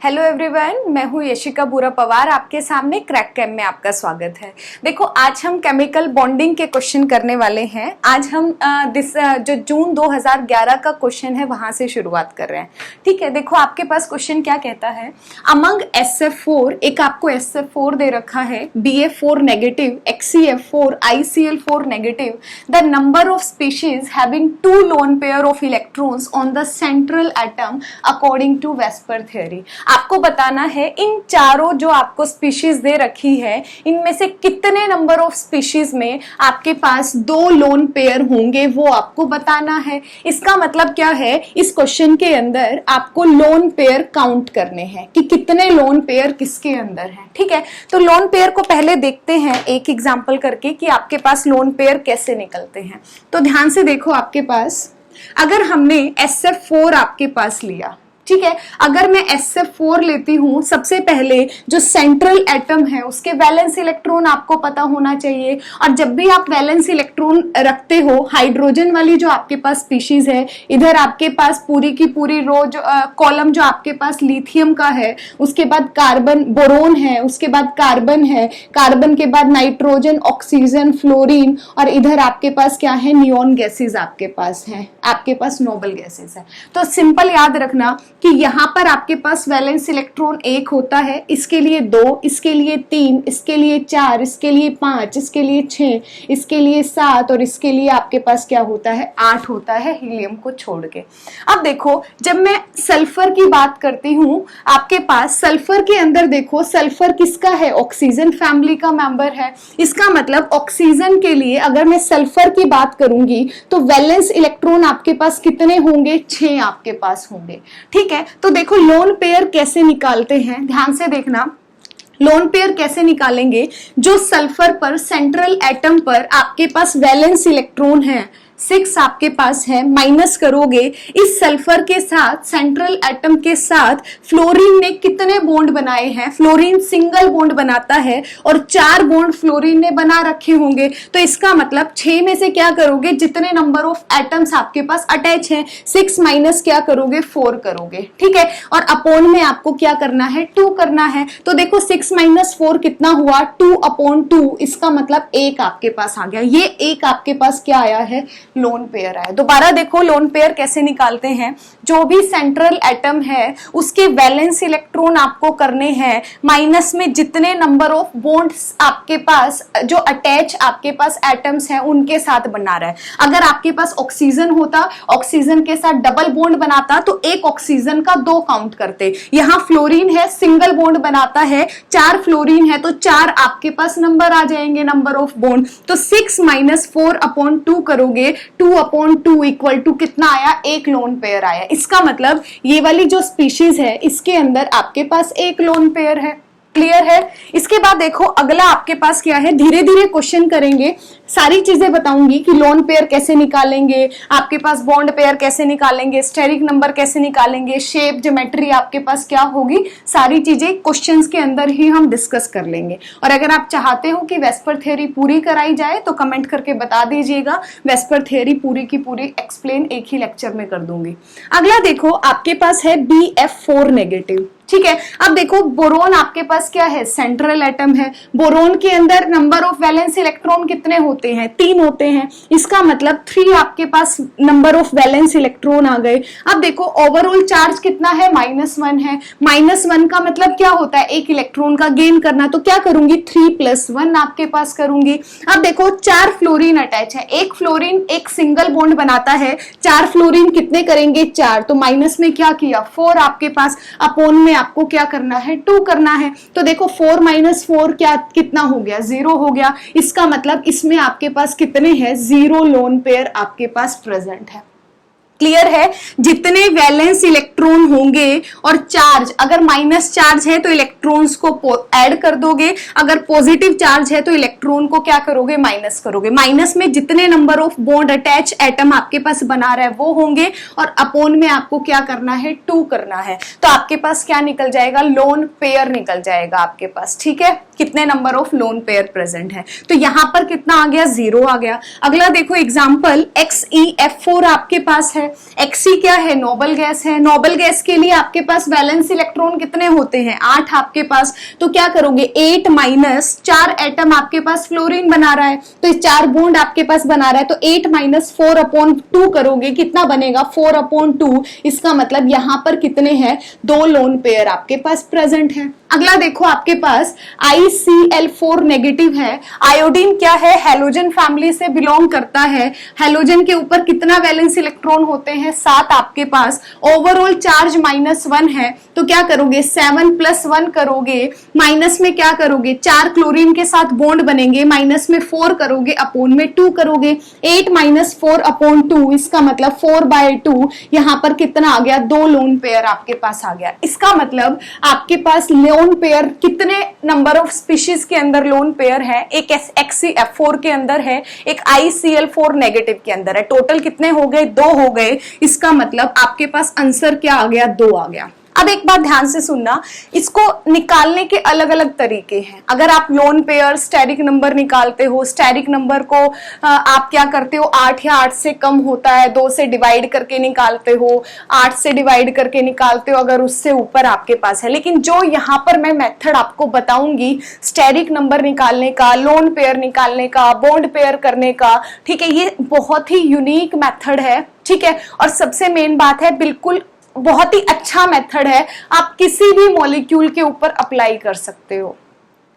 Hello everyone, मैं हूँ यशिका बुरा पवार। आपके सामने क्रैक कैम में आपका स्वागत है। देखो, आज हम केमिकल बॉन्डिंग के क्वेश्चन करने वाले हैं। आज हम जो जून 2011 का क्वेश्चन है वहां से शुरुआत कर रहे हैं। ठीक है, देखो आपके पास क्वेश्चन क्या कहता है। अमंग SF4, एक आपको SF4 दे रखा है, BF4 negative, XCF4, ICL4 negative, the number of species having 2 lone pair of electrons on the central atom according to VSEPR theory. आपको बताना है इन चारों जो आपको स्पीशीज दे रखी है, इनमें से कितने नंबर ऑफ स्पीशीज में आपके पास 2 लोन पेयर होंगे, वो आपको बताना है। इसका मतलब क्या है, इस क्वेश्चन के अंदर आपको लोन पेयर काउंट करने हैं कि कितने लोन पेयर किसके अंदर हैं। ठीक है, तो लोन पेयर को पहले देखते हैं एक एग्जांपल करके कि आपके पास लोन पेयर कैसे निकलते हैं। तो ध्यान से देखो, आपके पास अगर हमने SF4 आपके पास लिया, ठीक है, अगर मैं SF4 लेती हूं, सबसे पहले जो सेंट्रल एटम है उसके वैलेंस इलेक्ट्रॉन आपको पता होना चाहिए। और जब भी आप वैलेंस इलेक्ट्रॉन रखते हो, हाइड्रोजन वाली जो आपके पास स्पीशीज है, इधर आपके पास पूरी की पूरी रो जो कॉलम जो आपके पास लिथियम का है, उसके बाद कार्बन बोरोन है, उसके बाद कार्बन है, कार्बन के बाद नाइट्रोजन, ऑक्सीजन, फ्लोरीन, और इधर आपके पास क्या है, नियॉन गैसेस आपके पास है, आपके पास नोबल गैसेस है। तो सिंपल याद रखना कि यहाँ पर आपके पास वैलेंस इलेक्ट्रॉन 1 होता है, इसके लिए 2, इसके लिए 3, इसके लिए 4, इसके लिए 5, इसके लिए 6, इसके लिए 7, और इसके लिए आपके पास क्या होता है, 8 होता है, हीलियम को छोड़ के। अब देखो, जब मैं सल्फर की बात करती हूँ, आपके पास सल्फर के अंदर देखो, सल्फर किसका है, ऑक्सीजन फैमिली का मेंबर है। इसका मतलब ऑक्सीजन के लिए अगर मैं सल्फर की बात करूंगी तो वैलेंस इलेक्ट्रॉन आपके पास कितने होंगे, 6 आपके पास होंगे। ठीक है, तो देखो लोन पेयर कैसे निकालते हैं, ध्यान से देखना। लोन पेयर कैसे निकालेंगे, जो सल्फर पर सेंट्रल एटम पर आपके पास वैलेंस इलेक्ट्रॉन है 6 आपके पास है, माइनस करोगे इस सल्फर के साथ, सेंट्रल एटम के साथ फ्लोरीन ने कितने बॉन्ड बनाए हैं, फ्लोरीन सिंगल बॉन्ड बनाता है और 4 बॉन्ड फ्लोरीन ने बना रखे होंगे। तो इसका मतलब 6 में से क्या करोगे, जितने नंबर ऑफ एटम्स आपके पास अटैच हैं, 6 माइनस क्या करोगे, 4 करोगे। ठीक है, और अपॉन में आपको क्या करना है, 2 करना है। तो देखो 6 माइनस 4 कितना हुआ, 2/2। इसका मतलब 1 आपके पास आ गया। ये 1 आपके पास क्या आया है, लोन पेयर है। दोबारा देखो लोन पेयर कैसे निकालते हैं। जो भी सेंट्रल एटम है उसके वैलेंस इलेक्ट्रॉन आपको करने हैं, माइनस में जितने नंबर ऑफ बॉन्ड्स आपके पास जो अटैच आपके पास एटम्स हैं उनके साथ बना रहा है। अगर आपके पास ऑक्सीजन होता, ऑक्सीजन के साथ डबल बॉन्ड बनाता तो एक ऑक्सीजन का 2 काउंट करते। यहाँ फ्लोरीन है, सिंगल बॉन्ड बनाता है, 4 फ्लोरीन है तो 4 आपके पास नंबर आ जाएंगे, नंबर ऑफ बॉन्ड। तो 6 माइनस 4/2 करोगे, 2/2 इक्वल टू कितना आया, 1 लोन पेयर आया। इसका मतलब ये वाली जो स्पीशीज है इसके अंदर आपके पास 1 लोन पेयर है। क्लियर है। इसके बाद देखो अगला आपके पास क्या है, धीरे धीरे क्वेश्चन करेंगे, सारी चीजें बताऊंगी कि लोन पेयर कैसे निकालेंगे, आपके पास बॉन्ड पेयर कैसे निकालेंगे, स्टेरिक नंबर कैसे निकालेंगे, शेप ज्योमेट्री आपके पास क्या होगी, सारी चीजें क्वेश्चंस के अंदर ही हम डिस्कस कर लेंगे। और अगर आप चाहते हो कि वेस्पर थ्योरी पूरी कराई जाए तो कमेंट करके बता दीजिएगा, वेस्पर थ्योरी पूरी की पूरी एक्सप्लेन एक ही लेक्चर में कर दूंगी। अगला देखो आपके पास है BF4 नेगेटिव। ठीक है, अब देखो बोरोन आपके पास क्या है, सेंट्रल एटम है। बोरोन के अंदर नंबर ऑफ वैलेंस इलेक्ट्रॉन कितने होते हैं, 3 होते हैं। इसका मतलब 3 आपके पास नंबर ऑफ वैलेंस इलेक्ट्रॉन आ गए। अब देखो ओवरऑल चार्ज कितना है, -1 है। -1 का मतलब क्या होता है, 1 इलेक्ट्रॉन का गेन करना। तो क्या करूंगी, 3 + 1 आपके पास करूंगी। अब देखो 4 फ्लोरीन अटैच है, 1 फ्लोरीन एक सिंगल बॉन्ड बनाता है, 4 फ्लोरीन कितने करेंगे, 4। तो माइनस में क्या किया, 4 आपके पास, अपोन में आपको क्या करना है, 2 करना है। तो देखो 4 - 4 क्या कितना हो गया, 0 हो गया। इसका मतलब इसमें आपके पास कितने हैं, 0 लोन पेयर आपके पास प्रेजेंट है। क्लियर है। जितने वैलेंस इलेक्ट्रॉन होंगे और चार्ज, अगर माइनस चार्ज है तो इलेक्ट्रॉन्स को ऐड कर दोगे, अगर पॉजिटिव चार्ज है तो इलेक्ट्रॉन को क्या करोगे, माइनस करोगे। माइनस में जितने number of bond attach atom आपके पास बना रहा है वो होंगे, और अपोन में आपको क्या करना है, 2 करना है। तो आपके पास क्या निकल जाएगा, लोन पेयर निकल जाएगा आपके पास। ठीक है, कितने number of lone pair present है। तो यहां पर कितना आ गया, 0 आ गया। अगला देखो एग्जाम्पल XeF4 आपके पास है। है। Xe क्या है? नोबल गैस है। नोबल गैस के लिए आपके पास वैलेंस इलेक्ट्रॉन कितने होते हैं? 8 आपके पास। तो क्या करोगे? 8 माइनस 4 एटम आपके पास फ्लोरीन बना रहा है, तो 4 बॉन्ड आपके पास बना रहा है, तो 8 माइनस 4/2 करोगे, कितना बनेगा? 4/2। इसका मतलब यहां पर कितने हैं? 2 लोन पेयर आपके पास प्रेजेंट है। अगला देखो, आपके पास ICl4 नेगेटिव है। आयोडीन क्या है? हैलोजन फैमिली से बिलोंग करता है। हैलोजन के ऊपर कितना वैलेंस इलेक्ट्रॉन होते हैं? 7 आपके पास। ओवरऑल चार्ज -1 है, तो क्या करोगे? 7 + 1 करोगे, माइनस में क्या करोगे? 4 क्लोरीन के साथ बॉन्ड बनेंगे, माइनस में 4 करोगे, अपोन में 2 करोगे। 8 माइनस 4/2, इसका मतलब 4/2। यहां पर कितना आ गया? 2 लोन पेयर आपके पास आ गया। इसका मतलब आपके पास लोन पेयर कितने नंबर ऑफ स्पीशीज के अंदर लोन पेयर है? एक XeF4 के अंदर है, एक ICl4 नेगेटिव के अंदर है। टोटल कितने हो गए? 2 हो गए। इसका मतलब आपके पास आंसर क्या आ गया? 2 आ गया। अब एक बात ध्यान से सुनना, इसको निकालने के अलग अलग तरीके हैं। अगर आप लोन पेयर स्टेरिक नंबर निकालते हो, स्टेरिक नंबर को आप क्या करते हो? 8 या 8 से कम होता है 2 से डिवाइड करके निकालते हो, 8 से डिवाइड करके निकालते हो अगर उससे ऊपर आपके पास है। लेकिन जो यहाँ पर मैं मेथड आपको बताऊंगी स्टेरिक नंबर निकालने का, लोन पेयर निकालने का, बॉन्ड पेयर करने का, ठीक है, ये बहुत ही यूनिक मेथड है, ठीक है। और सबसे मेन बात है, बिल्कुल बहुत ही अच्छा मेथड है, आप किसी भी मॉलिक्यूल के ऊपर अप्लाई कर सकते हो,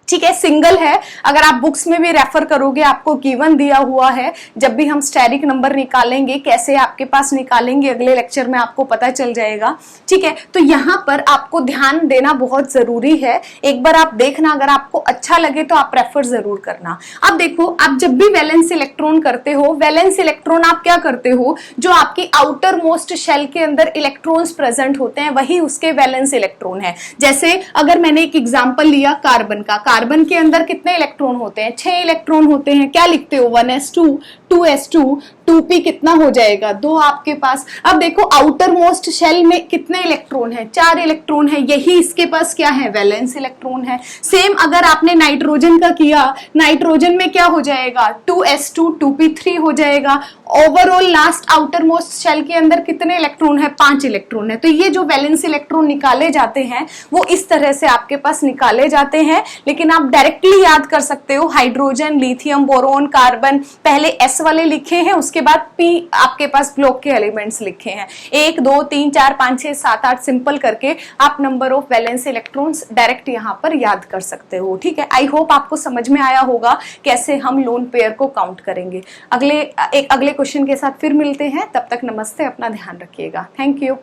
ठीक है। सिंगल है, अगर आप बुक्स में भी रेफर करोगे आपको गिवन दिया हुआ है। जब भी हम स्टेरिक नंबर निकालेंगे, कैसे आपके पास निकालेंगे अगले लेक्चर में आपको पता चल जाएगा, ठीक है। तो यहाँ पर आपको ध्यान देना बहुत जरूरी है। एक बार आप देखना, अगर आपको अच्छा लगे तो आप रेफर जरूर करना। अब देखो, आप जब भी वैलेंस इलेक्ट्रॉन करते हो, वैलेंस इलेक्ट्रॉन आप क्या करते हो? जो आपकी आउटर मोस्ट शेल के अंदर इलेक्ट्रॉन्स प्रेजेंट होते हैं वही उसके वैलेंस इलेक्ट्रॉन है। जैसे अगर मैंने एक एग्जाम्पल लिया कार्बन का, कार्बन के अंदर कितने इलेक्ट्रॉन होते हैं? 6 इलेक्ट्रॉन होते हैं। क्या लिखते हो? 1s2, 2s2, 2p कितना हो जाएगा? 2 आपके पास। अब देखो, आउटर मोस्ट शेल में कितने इलेक्ट्रॉन है? 4 इलेक्ट्रॉन है। यही इसके पास क्या है? वैलेंस इलेक्ट्रॉन है। सेम अगर आपने नाइट्रोजन का किया, नाइट्रोजन में क्या हो जाएगा? 2s2, 2p3 हो जाएगा। Overall last outermost shell के अंदर कितने इलेक्ट्रॉन है? 5 इलेक्ट्रॉन है। तो ये जो वैलेंस इलेक्ट्रॉन निकाले जाते हैं वो इस तरह से आपके पास निकाले जाते हैं। लेकिन आप डायरेक्टली याद कर सकते हो, हाइड्रोजन, लिथियम, बोरोन, कार्बन, पहले S वाले लिखे हैं, उसके बाद P आपके पास ब्लॉक के एलिमेंट्स लिखे हैं। 1 2 3 4 5 6 7 8 सिंपल करके आप number of valence electrons direct यहाँ पर याद कर सकते हो, ठीक है। आई होप आपको समझ में आया होगा कैसे हम लोन पेयर को काउंट करेंगे। अगले क्वेश्चन के साथ फिर मिलते हैं, तब तक नमस्ते, अपना ध्यान रखिएगा। Thank you.